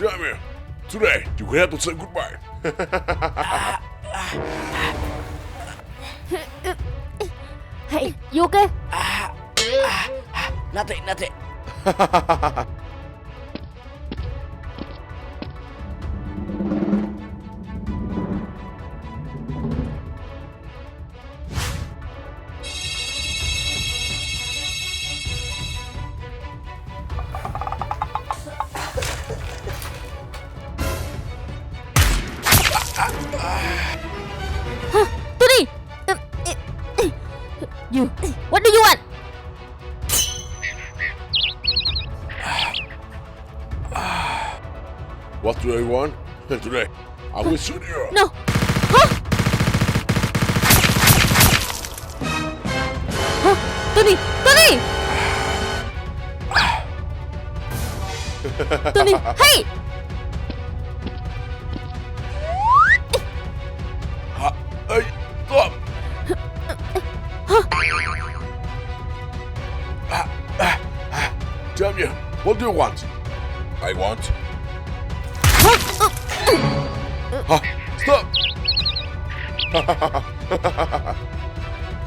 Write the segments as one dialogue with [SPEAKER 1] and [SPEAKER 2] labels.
[SPEAKER 1] Damn it. Today, you have to say goodbye.
[SPEAKER 2] Hey, you okay?
[SPEAKER 3] Nothing.
[SPEAKER 2] Tony! You, what do you want?
[SPEAKER 1] What do I want? Today, I will shoot you.
[SPEAKER 2] No! Huh? Huh? Tony! Tony! Hey!
[SPEAKER 1] Hey, stop! Damn you! What do you want? I want. Stop!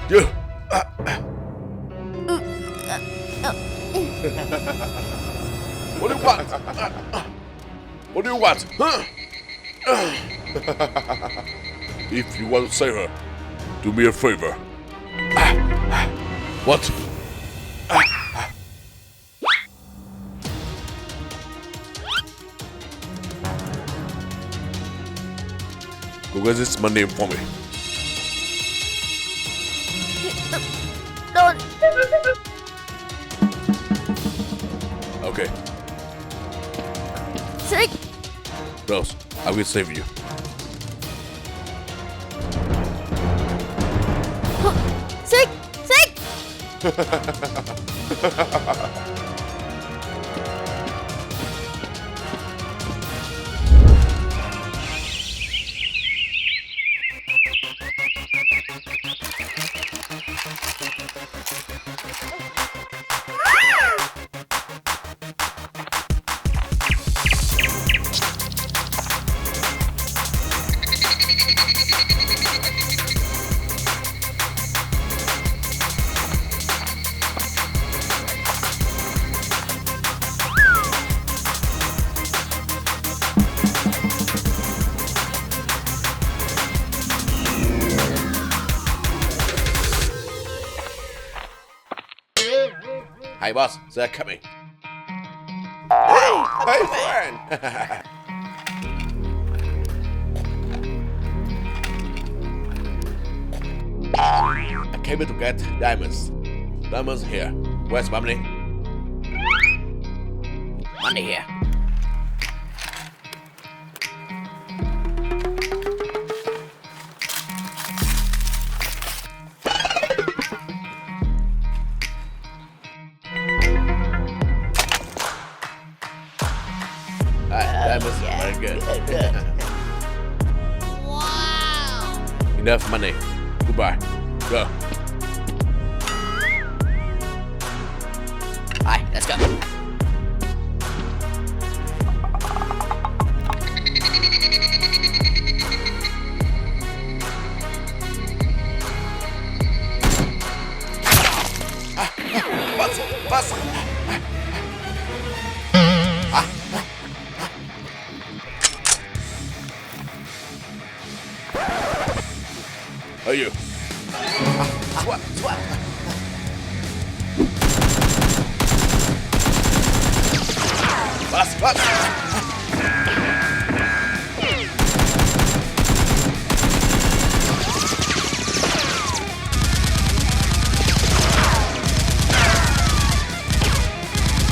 [SPEAKER 1] You. What do you want? What do you want? Huh? If you want to save her, do me a favor. What? Go get this money for me.
[SPEAKER 2] Don't!
[SPEAKER 1] Okay,
[SPEAKER 2] Sick!
[SPEAKER 1] Rose, I will save you.
[SPEAKER 2] Sick!
[SPEAKER 1] Hey boss, they're coming. Hey friend! I came here to get diamonds. Diamonds here. Where's my money?
[SPEAKER 3] Money here.
[SPEAKER 1] Diamonds, very good.
[SPEAKER 2] Wow!
[SPEAKER 1] Enough money. Goodbye. Go.
[SPEAKER 3] Alright, let's go. Bus.
[SPEAKER 1] Are you?
[SPEAKER 3] Swap.
[SPEAKER 1] Bus.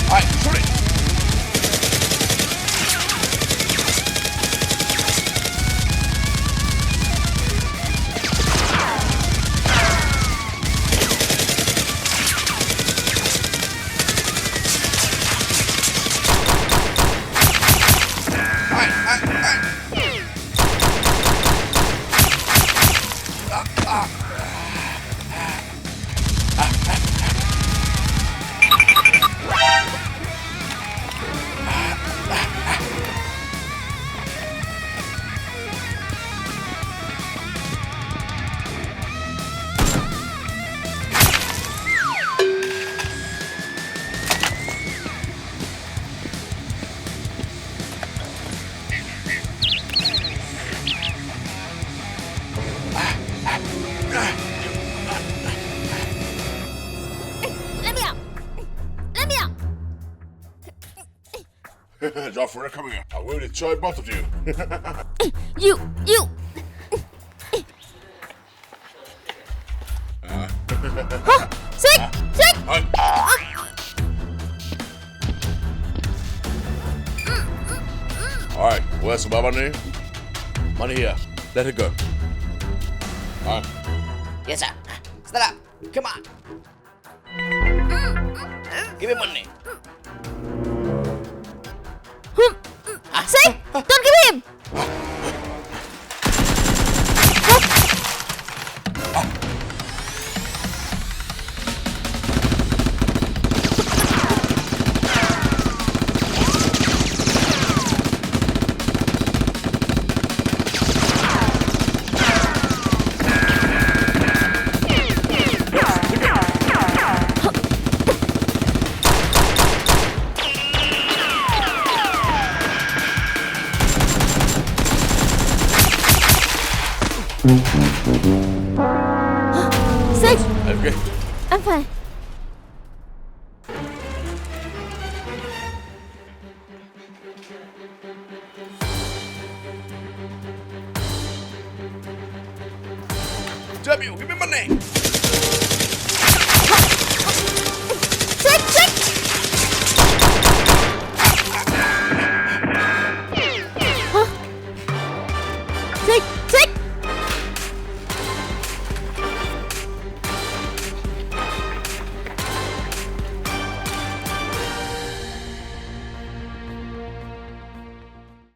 [SPEAKER 1] Alright, shoot it. Joffrey, come here. I will destroy both of you.
[SPEAKER 2] You. Sick.
[SPEAKER 1] Alright, where's my money? Money here. Let it go. Alright.
[SPEAKER 3] Yes, sir. Stand up. Come on. Give me money.
[SPEAKER 2] Sick. Don't give him. Sick.
[SPEAKER 1] Okay.
[SPEAKER 2] I'm fine.
[SPEAKER 1] W, give me money.